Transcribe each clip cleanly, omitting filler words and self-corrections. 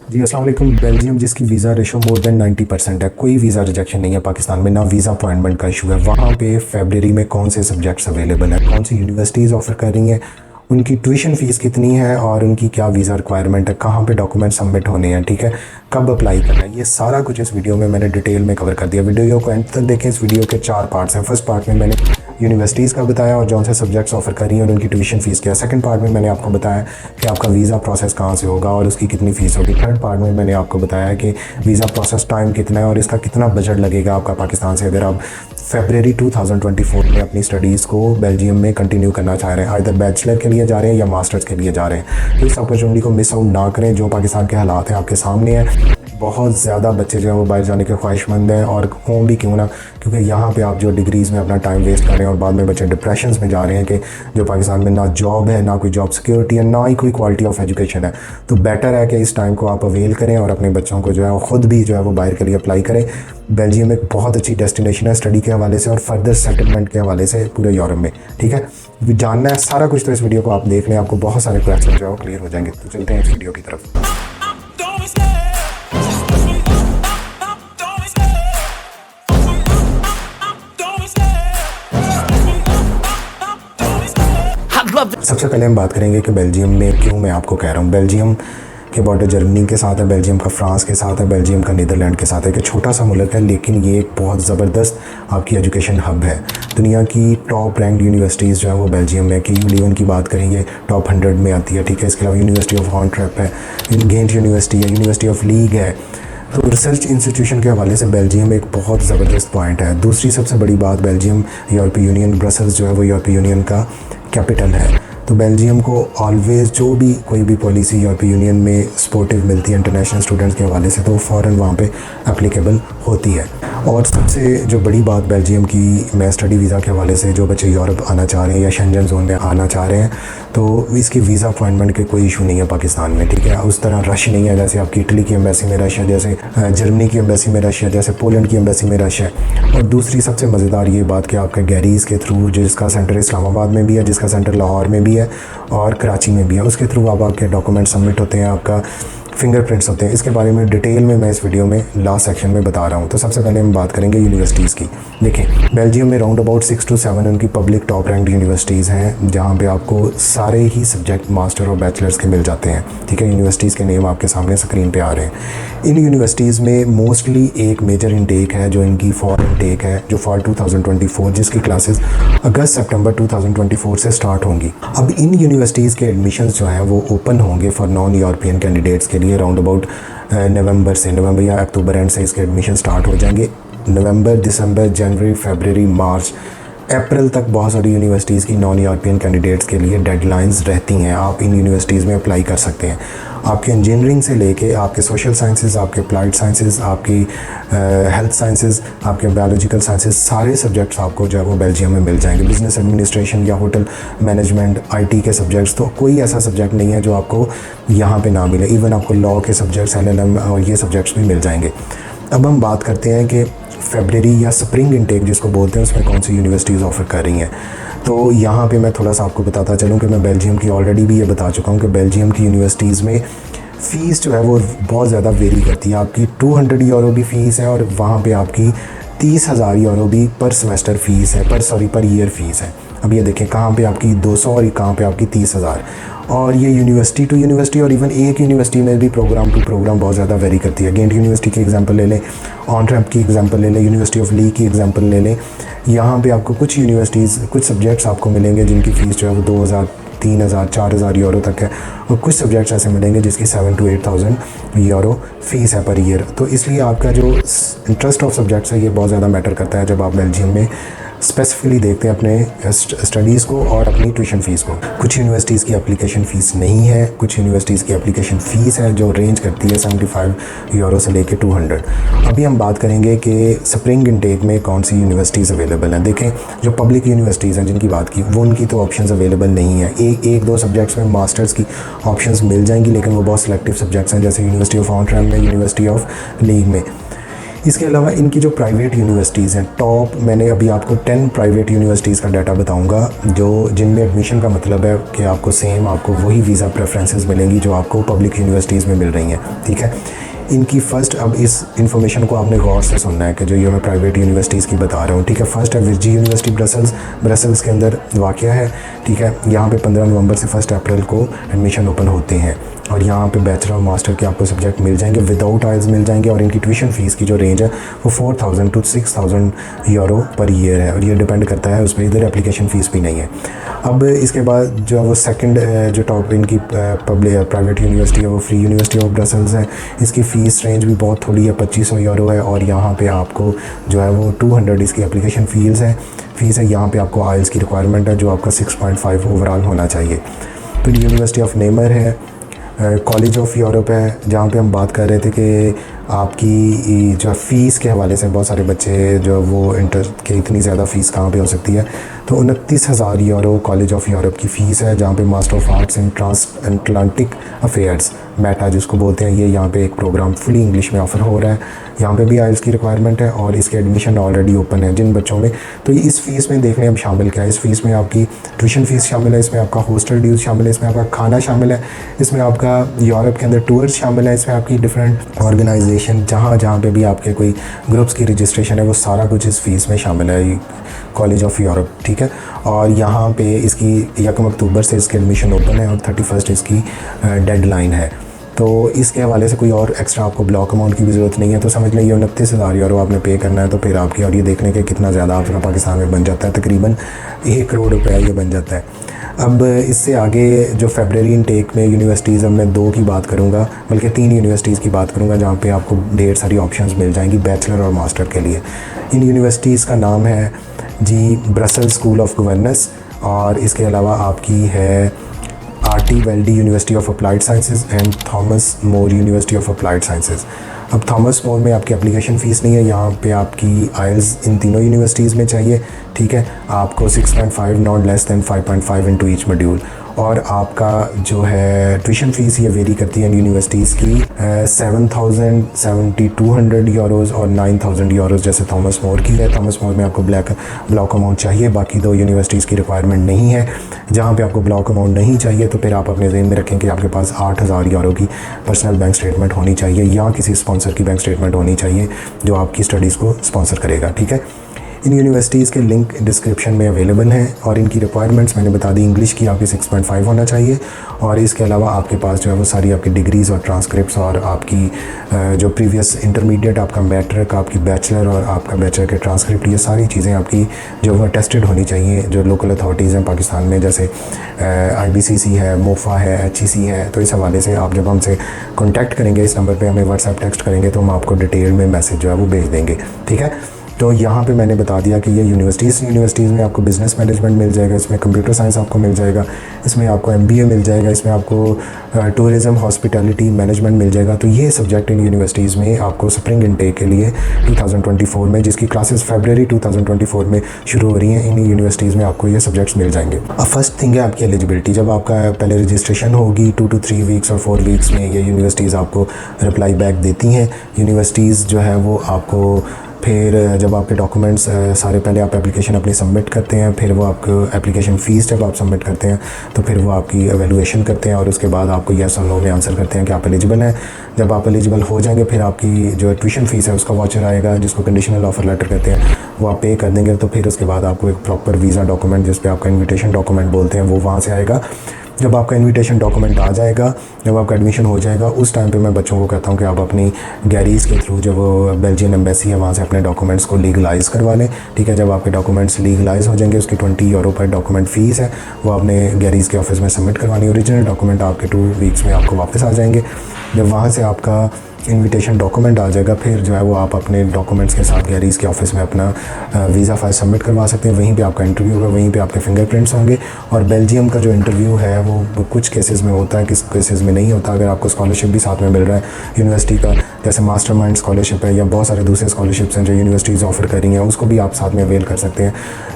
जी अस्सलाम वालेकुम। बेल्जियम जिसकी वीज़ा रेशो मोर देन 90% है, कोई वीज़ा रिजेक्शन नहीं है पाकिस्तान में, ना वीज़ा अपॉइंटमेंट का इशू है। वहाँ पे फरवरी में कौन से सब्जेक्ट्स अवेलेबल हैं, कौन सी यूनिवर्सिटीज़ ऑफर कर रही हैं, उनकी ट्यूशन फ़ीस कितनी है और उनकी क्या वीज़ा रिक्वायरमेंट है, कहाँ पे डॉक्यूमेंट सबमिट होने हैं, ठीक है, कब अप्लाई करना है, ये सारा कुछ इस वीडियो में मैंने डिटेल में कवर कर दिया। वीडियो को एंड तक देखें। इस वीडियो के 4 पार्ट्स हैं। फर्स्ट पार्ट में मैंने यूनिवर्सिटीज़ का बताया और जौन से सब्जेक्ट्स ऑफर कर रही हैं और उनकी ट्यूशन फ़ीस क्या है। सेकंड पार्ट में मैंने आपको बताया कि आपका वीज़ा प्रोसेस कहाँ से होगा और उसकी कितनी फ़ीस होगी। थर्ड पार्ट में मैंने आपको बताया कि वीज़ा प्रोसेस टाइम कितना है और इसका कितना बजट लगेगा आपका पाकिस्तान से, अगर आप फरवरी 2024 में अपनी स्टडीज़ को बेल्जियम में कंटिन्यू करना चाह रहे हैं, आइदर बैचलर के लिए जा रहे हैं या मास्टर्स के लिए जा रहे हैं। तो इस अपॉर्चुनिटी को मिस आउट ना करें। जो पाकिस्तान के हालात हैं आपके सामने हैं, बहुत ज़्यादा बच्चे जो हैं वो बाहर जाने के ख्वाहिशमंद हैं, और हों भी क्यों ना, क्योंकि यहाँ पे आप जो डिग्रीज़ में अपना टाइम वेस्ट कर रहे हैं और बाद में बच्चे डिप्रेशन में जा रहे हैं कि जो पाकिस्तान में ना जॉब है, ना कोई जॉब सिक्योरिटी है, ना ही कोई क्वालिटी ऑफ एजुकेशन है। तो बेटर है कि इस टाइम को आप अवेल करें और अपने बच्चों को जो है वो ख़ुद भी जो है वो बाहर के लिए अप्लाई करें। बेल्जियम एक बहुत अच्छी डेस्टिनेशन है स्टडी के हवाले से और फर्दर सेटलमेंट के हवाले से पूरे यूरोप में, ठीक है। जानना है सारा कुछ तो इस वीडियो को आप देख लें, आपको बहुत सारे क्वेश्चन जो है वो क्लियर हो जाएंगे। तो चलते हैं इस वीडियो की तरफ। सबसे पहले हम बात करेंगे कि बेल्जियम में क्यों मैं आपको कह रहा हूँ। बेल्जियम के बॉर्डर जर्मनी के साथ है, बेल्जियम का फ्रांस के साथ है, बेल्जियम का नीदरलैंड के साथ है। कि छोटा सा मुल्क है लेकिन ये एक बहुत ज़बरदस्त आपकी एजुकेशन हब है। दुनिया की टॉप रैंक यूनिवर्सिटीज़ जो है वो बेल्जियम में। कि U11 की बात करेंगे टॉप 100 में आती है, ठीक है। इसके अलावा यूनिवर्सिटी ऑफ एंटवर्प है, गेंट यूनिवर्सिटी है, यूनिवर्सिटी ऑफ लीग है। तो रिसर्च इंस्टीट्यूशन के हवाले से बेल्जियम एक बहुत ज़बरदस्त पॉइंट है। दूसरी सबसे बड़ी बात, बेल्जियम यूरोपीय यूनियन, ब्रसल्स जो है वो यूरोपीय यूनियन का कैपिटल है। तो बेल्जियम को ऑलवेज़ जो भी कोई भी पॉलिसी यूरोपीय यूनियन में सपोर्टिव मिलती है इंटरनेशनल स्टूडेंट्स के हवाले से, तो फ़ौरन वहाँ पे एप्लीकेबल होती है। और सबसे जो बड़ी बात बेल्जियम की, मैं स्टडी वीज़ा के हवाले से, जो बच्चे यूरोप आना चाह रहे हैं या शेंजन जोन में आना चाह रहे हैं, तो इसकी वीज़ा अपॉइंटमेंट के कोई इशू नहीं है पाकिस्तान में, ठीक है। उस तरह रश नहीं है जैसे आपकी इटली की एम्बेसी में रश है, जैसे जर्मनी की एम्बेसी में रश है, जैसे पोलैंड की एम्बेसी में रश है। और दूसरी सबसे मज़ेदार ये बात कि आपका गैरीज़ के थ्रू, जिसका सेंटर इस्लामाबाद में भी है, जिसका सेंटर लाहौर में भी है और कराची में भी है, उसके थ्रू आपके डॉक्यूमेंट सबमिट होते हैं, आपका फिंगरप्रिंट्स होते हैं। इसके बारे में डिटेल में मैं इस वीडियो में लास्ट सेक्शन में बता रहा हूँ। तो सबसे पहले हम बात करेंगे यूनिवर्सिटीज़ की। देखें, बेल्जियम में राउंड अबाउट 6 to 7 उनकी पब्लिक टॉप रैंक यूनिवर्सिटीज़ हैं, जहाँ पे आपको सारे ही सब्जेक्ट मास्टर और बैचलर्स के मिल जाते हैं, ठीक है। यूनिवर्सिटीज़ के नेम आपके सामने स्क्रीन पे आ रहे हैं। इन यूनिवर्सिटीज़ में मोस्टली एक मेजर इनटेक है जो इनकी फॉल इनटेक है, जो फॉल 2024, जिसकी क्लासेस अगस्त सितंबर 2024 से स्टार्ट होंगी। अब इन यूनिवर्सिटीज़ के एडमिशन्स जो हैं वो ओपन होंगे फॉर नॉन यूरोपियन कैंडिडेट्स के लिए राउंड अबाउट नवंबर या अक्टूबर एंड से इसके एडमिशन स्टार्ट हो जाएंगे। नवंबर, दिसंबर, जनवरी, फरवरी, मार्च, अप्रैल तक बहुत सारी यूनिवर्सिटीज़ की नॉन यूरोपियन कैंडिडेट्स के लिए डेडलाइंस रहती हैं। आप इन यूनिवर्सिटीज़ में अप्लाई कर सकते हैं। आपके इंजीनियरिंग से लेके आपके सोशल साइंसेज, आपके अप्लाइड साइंसेज, आपकी हेल्थ साइंसेज, आपके बायोलॉजिकल साइंसेज, सारे सब्जेक्ट्स आपको जो है वो बेल्जियम में मिल जाएंगे। बिज़नेस एडमिनिस्ट्रेशन या होटल मैनेजमेंट, IT के सब्जेक्ट्स, तो कोई ऐसा सब्जेक्ट नहीं है जो आपको यहाँ पे ना मिले। इवन आपको लॉ के सब्जेक्ट्स, LLM और ये सब्जेक्ट्स भी मिल जाएंगे। अब हम बात करते हैं कि फरवरी या स्प्रिंग इनटेक जिसको बोलते हैं, उसमें कौन सी यूनिवर्सिटीज़ ऑफ़र कर रही हैं। तो यहाँ पे मैं थोड़ा सा आपको बताता चलूँ कि मैं बेल्जियम की ऑलरेडी भी ये बता चुका हूँ कि बेल्जियम की यूनिवर्सिटीज़ में फ़ीस जो है वो बहुत ज़्यादा वेरी करती है। आपकी 200 यूरो भी फ़ीस है और वहाँ पे आपकी 30,000 यूरो भी पर सेमेस्टर फ़ीस है, पर ईयर फ़ीस है। अब ये देखें कहाँ पे आपकी 200 और कहाँ पे आपकी 30,000। और ये यूनिवर्सिटी टू यूनिवर्सिटी और इवन एक यूनिवर्सिटी में भी प्रोग्राम टू प्रोग्राम बहुत ज़्यादा वेरी करती है। गेंट यूनिवर्सिटी की एग्जांपल ले लें, एंटवर्प की एग्जांपल ले लें, यूनिवर्सिटी ऑफ लीग की एग्जांपल ले लें। यहाँ पे आपको कुछ यूनिवर्सिटीज़, कुछ सब्जेक्ट्स आपको मिलेंगे जिनकी फ़ीस जो है वो 2,000, 3,000, 4,000 यूरो तक है, और कुछ सब्जेक्ट्स ऐसे मिलेंगे जिसकी 7,000 to 8,000 यूरो फ़ीस है पर ईयर। तो इसलिए आपका जो इंटरेस्ट ऑफ सब्जेक्ट्स है ये बहुत ज़्यादा मैटर करता है जब आप बेल्जियम में स्पेसिफिकली देखते हैं अपने स्टडीज़ को और अपनी ट्यूशन फ़ीस को। कुछ यूनिवर्सिटीज़ की एप्लीकेशन फ़ीस नहीं है, कुछ यूनिवर्सिटीज़ की एप्लीकेशन फ़ीस है जो रेंज करती है 75 यूरो से लेके 200। अभी हम बात करेंगे कि स्प्रिंग इनटेक में कौन सी यूनिवर्सिटीज़ अवेलेबल हैं। देखें, जो पब्लिक यूनिवर्सिटीज़ हैं जिनकी बात की, वो उनकी तो ऑप्शंस अवेलेबल नहीं है। एक दो सब्जेक्ट्स में मास्टर्स की ऑप्शंस मिल जाएंगी, लेकिन वो बहुत सिलेक्टिव सब्जेक्ट्स हैं, जैसे यूनिवर्सिटी ऑफ एंटवर्प में, यूनिवर्सिटी ऑफ लीग में। इसके अलावा इनकी जो प्राइवेट यूनिवर्सिटीज़ हैं, टॉप मैंने अभी आपको 10 प्राइवेट यूनिवर्सिटीज़ का डाटा बताऊंगा जो जिनमें एडमिशन का मतलब है कि आपको सेम आपको वही वीज़ा प्रेफरेंसेस मिलेंगी जो आपको पब्लिक यूनिवर्सिटीज़ में मिल रही हैं। ठीक है, इनकी फ़र्स्ट, अब इस इन्फॉर्मेशन को आपने गौर से सुनना है कि जो ये मैं प्राइवेट यूनिवर्सिटीज़ की बता रहा हूँ। ठीक है, फर्स्ट है विर्जी यूनिवर्सिटी ब्रसल्स के अंदर वाक़या है। ठीक है, यहाँ पे 15 नवंबर से 1 अप्रैल को एडमिशन ओपन होते हैं और यहाँ पे बैचलर और मास्टर के आपको सब्जेक्ट मिल जाएंगे, विदाउट आइल्स मिल जाएंगे। और इनकी ट्यूशन फ़ीस की जो रेंज है वो 4000 to 6000 यूरो पर ईयर है और ये डिपेंड करता है उस पर, इधर एप्लीकेशन फ़ीस भी नहीं है। अब इसके बाद जो है वो सेकंड जो टॉप इनकी प्राइवेट यूनिवर्सिटी है वो फ्री यूनिवर्सिटी ऑफ ब्रसल्स है। इसकी फ़ीस रेंज भी बहुत थोड़ी है, 2500 यूरो है और यहाँ पे आपको जो है वो 200 इसकी एप्लीकेशन फ़ीस है। यहाँ पे आपको आइल्स की रिक्वायरमेंट है जो आपका 6.5 ओवरऑल होना चाहिए। फिर यूनिवर्सिटी ऑफ नेमर है, कॉलेज ऑफ यूरोप है, जहाँ पे हम बात कर रहे थे कि आपकी जो फ़ीस के हवाले से बहुत सारे बच्चे जो वो इंटर के इतनी ज़्यादा फ़ीस कहाँ पे हो सकती है, तो 29,000 यूरो कॉलेज ऑफ यूरोप की फ़ीस है, जहाँ पे master of arts in transatlantic affairs मैटा जिसको बोलते हैं, ये यहाँ पे एक प्रोग्राम फुली इंग्लिश में ऑफ़र हो रहा है। यहाँ पे भी आइल्स की रिक्वायरमेंट है और इसके एडमिशन ऑलरेडी ओपन है जिन बच्चों में। तो ये इस फ़ीस में देखने अब शामिल क्या है, इस फ़ीस में आपकी ट्यूशन फ़ीस शामिल है, इसमें आपका हॉस्टल ड्यूज़ शामिल है, इसमें आपका खाना शामिल है, इसमें आपका यूरोप के अंदर टूर्स शामिल है, इसमें आपकी डिफरेंट ऑर्गेनाइजेशन जहाँ पे भी आपके कोई ग्रुप्स की रजिस्ट्रेशन है वो सारा कुछ इस फ़ीस में शामिल है, कॉलेज ऑफ यूरोप। ठीक है, और यहाँ पे इसकी 1 अक्टूबर से इसके एडमिशन ओपन है और 31 इसकी डेडलाइन है। तो इसके हवाले से कोई और एक्स्ट्रा आपको ब्लॉक अमाउंट की भी ज़रूरत नहीं है। तो समझ लीजिए 29,000 यूरो आपने पे करना है तो फिर आपकी, और ये देखने के कितना ज़्यादा आपका पाकिस्तान में बन जाता है, तकरीबन 1 करोड़ रुपया ये बन जाता है। अब इससे आगे जो फेब्रवरी इनटेक में यूनिवर्सिटीज़, अब मैं 2 की बात करूँगा, बल्कि 3 यूनिवर्सिटीज़ की बात करूँगा जहाँ पे आपको ढेर सारी ऑप्शंस मिल जाएंगी बैचलर और मास्टर के लिए। इन यूनिवर्सिटीज़ का नाम है जी ब्रसेल्स स्कूल ऑफ गवर्नेंस, और इसके अलावा आपकी है Artevelde university of applied sciences and Thomas More university of applied sciences. अब थॉमस मोर में आपकी एप्लीकेशन फ़ीस नहीं है, यहाँ पे आपकी आइल्स इन तीनों यूनिवर्सिटीज़ में चाहिए। ठीक है, आपको 6.5 not less than 5.5 into each module, और आपका जो है ट्यूशन फ़ीस ये वेरी करती है यूनिवर्सिटीज़ की 7,000, 7,200 यूरोज़ और 9,000 यूरोज़ जैसे थॉमस मोर की है। थॉमस मोर में आपको ब्लॉक अमाउंट चाहिए, बाकी 2 यूनिवर्सिटीज़ की रिक्वायरमेंट नहीं है। जहाँ पे आपको ब्लॉक अमाउंट नहीं चाहिए तो फिर आप अपने ज़हन में रखें कि आपके पास 8,000 यूरो की पर्सनल बैंक स्टेटमेंट होनी चाहिए या किसी स्पॉन्सर की बैंक स्टेटमेंट होनी चाहिए जो आपकी स्टडीज़ को स्पॉन्सर करेगा। ठीक है, इन यूनिवर्सिटीज़ के लिंक डिस्क्रिप्शन में अवेलेबल हैं और इनकी रिक्वायरमेंट्स मैंने बता दी। इंग्लिश की आपकी 6.5 होना चाहिए और इसके अलावा आपके पास जो है वो सारी आपकी डिग्रीज़ और ट्रांसक्रिप्ट्स और आपकी जो प्रीवियस इंटरमीडिएट, आपका मैट्रिक, आपकी बैचलर और आपका बैचलर के ट्रांसक्रिप्ट, ये सारी चीज़ें आपकी जो वो टेस्टेड होनी चाहिए जो लोकल अथॉरिटीज़ हैं पाकिस्तान में, जैसे IBCC है, मोफा है, HEC है। तो इस हवाले से आप जब हमसे कॉन्टैक्ट करेंगे, इस नंबर पर हमें व्हाट्सएप टेक्स्ट करेंगे तो हम आपको डिटेल में मैसेज जो है वो भेज देंगे। ठीक है, तो यहाँ पे मैंने बता दिया कि ये यूनिवर्सिटीज़ में आपको बिज़नेस मैनेजमेंट मिल जाएगा, इसमें कंप्यूटर साइंस आपको मिल जाएगा, इसमें आपको MBA मिल जाएगा, इसमें आपको टूरिज़म हॉस्पिटैलिटी मैनेजमेंट मिल जाएगा। तो ये सब्जेक्ट इन यूनिवर्सिटीज़ में आपको स्प्रिंग इनटेक के लिए 2024 में, जिसकी क्लासेस फरवरी 2024 में शुरू हो रही हैं, इन यूनिवर्सिटीज़ में आपको ये सब्जेक्ट्स मिल जाएंगे। अब फर्स्ट थिंग है आपकी एलिजिबिलिटी। जब आपका पहले रजिस्ट्रेशन होगी 2 to 3 वीक्स और 4 वीक्स में ये यूनिवर्सिटीज़ आपको रिप्लाई बैक देती हैं। यूनिवर्सिटीज़ जो है वो आपको फिर जब आपके डॉक्यूमेंट्स सारे, पहले आप एप्लीकेशन अपनी सबमिट करते हैं, फिर वो आपको एप्लीकेशन फ़ीस जब आप सबमिट करते हैं तो फिर वो आपकी एवेलुएशन करते हैं और उसके बाद आपको येस और नो में आंसर करते हैं कि आप एलिजिबल हैं। जब आप एलिजिबल हो जाएंगे फिर आपकी जो ट्यूशन फ़ीस है उसका वाउचर आएगा जिसको कंडीशनल ऑफ़र लेटर कहते हैं, वो आप पे कर देंगे। तो फिर उसके बाद आपको एक प्रॉपर वीज़ा डॉक्यूमेंट, जिस पे आपका इन्विटेशन डॉक्यूमेंट बोलते हैं, वो वहाँ से आएगा। जब आपका इनविटेशन डॉक्यूमेंट आ जाएगा, जब आपका एडमिशन हो जाएगा, उस टाइम पे मैं बच्चों को कहता हूँ कि आप अपनी गैरीज़ के थ्रू, जब वो बेल्जियन एम्बेसी है वहाँ से अपने डॉक्यूमेंट्स को लीगलाइज़ करवा लें। ठीक है, जब आपके डॉक्यूमेंट्स लीगलाइज़ हो जाएंगे, उसकी 20 यूरो पर डॉक्यूमेंट फ़ीस है, वो आपने गैरीज़ के ऑफिस में सबमिट करवानी। ओरिजिनल डॉक्यूमेंट आपके 2 वीक्स में आपको वापस आ जाएंगे। जब वहाँ से आपका इनविटेशन डॉक्यूमेंट आ जाएगा फिर जो है वो आप अपने डॉक्यूमेंट्स के साथ गैरीज़ के ऑफिस में अपना वीज़ा फाइल सबमिट करवा सकते हैं। वहीं पे आपका इंटरव्यू होगा, वहीं पे आपके फिंगरप्रिंट्स होंगे। और बेल्जियम का जो इंटरव्यू है वो कुछ केसेस में होता है, किस केसेस में नहीं होता। अगर आपको स्कॉलरशिप भी साथ में मिल रहा है यूनिवर्सिटी का, जैसे मास्टरमाइंड स्कॉलरशिप है या बहुत सारे दूसरे स्कॉलरशिप्स हैं जो यूनिवर्सिटीज़ ऑफ़र कर रही हैं, उसको भी आप साथ में अवेल कर सकते हैं।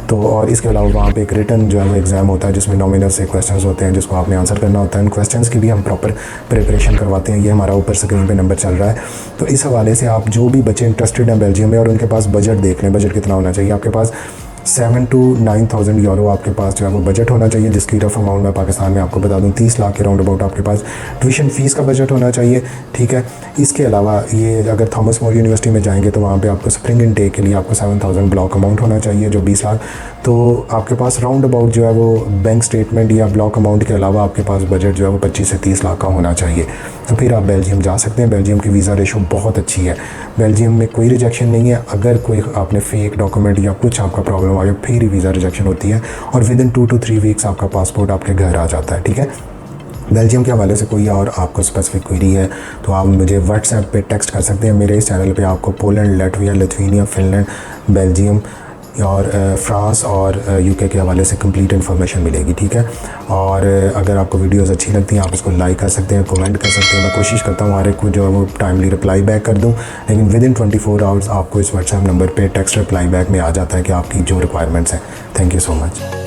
तो और इसके अलावा वहाँ पे एक रिटन जो है वो एग्ज़ाम होता है जिसमें नॉमिनल से क्वेश्चंस होते हैं जिसको आपने आंसर करना होता है। उन क्वेश्चंस की भी हम प्रॉपर प्रिपरेशन करवाते हैं। ये हमारा ऊपर स्क्रीन पे नंबर चल चल रहा है। तो इस हवाले से आप जो भी बच्चे इंटरेस्टेड हैं बेल्जियम में और उनके पास बजट देख लें, बजट कितना होना चाहिए आपके पास 7 to 9,000 यूरो आपके पास जो है वो बजट होना चाहिए, जिसकी रफ अमाउंट मैं पाकिस्तान में आपको बता दूं 30 लाख के राउंड अबाउट आपके पास ट्यूशन फ़ीस का बजट होना चाहिए, ठीक है। इसके अलावा ये अगर थॉमस मोर यूनिवर्सिटी में जाएंगे तो वहाँ पे आपको स्प्रिंग इनटेक के लिए आपको 7,000 ब्लॉक अमाउंट होना चाहिए जो 20 लाख। तो आपके पास राउंड अबाउट जो है वो बैंक स्टेटमेंट या ब्लॉक अमाउंट के अलावा आपके पास बजट जो है वो 25 से 30 लाख का होना चाहिए। तो फिर आप बेल्जियम जा सकते हैं। बेल्जियम की वीज़ा रेशो बहुत अच्छी है, बेल्जियम में कोई रिजेक्शन नहीं है। अगर कोई आपने फेक डॉक्यूमेंट या कुछ आपका प्रॉब्लम आ गया फिर ही वीज़ा रिजेक्शन होती है और विद इन 2 to 3 वीक्स आपका पासपोर्ट आपके घर आ जाता है, ठीक है। बेल्जियम के हवाले से कोई और आपको स्पेसिफिक क्वेरी है तो आप मुझे व्हाट्सएप पे टेक्स्ट कर सकते हैं। मेरे इस चैनल पे आपको Poland, Latvia, Lithuania, Finland, Belgium और फ्रांस और यूके के हवाले से कंप्लीट इन्फॉर्मेशन मिलेगी, ठीक है। और अगर आपको वीडियोस अच्छी लगती हैं आप इसको लाइक कर सकते हैं, कमेंट कर सकते हैं। मैं कोशिश करता हूँ हर एक को जो है वो टाइमली रिप्लाई बैक कर दूँ, लेकिन विद इन 24 आवर्स आपको इस व्हाट्सएप नंबर पर टेक्स्ट रिप्लाई बैक में आ जाता है कि आपकी जो रिक्वायरमेंट्स हैं। Thank you so much.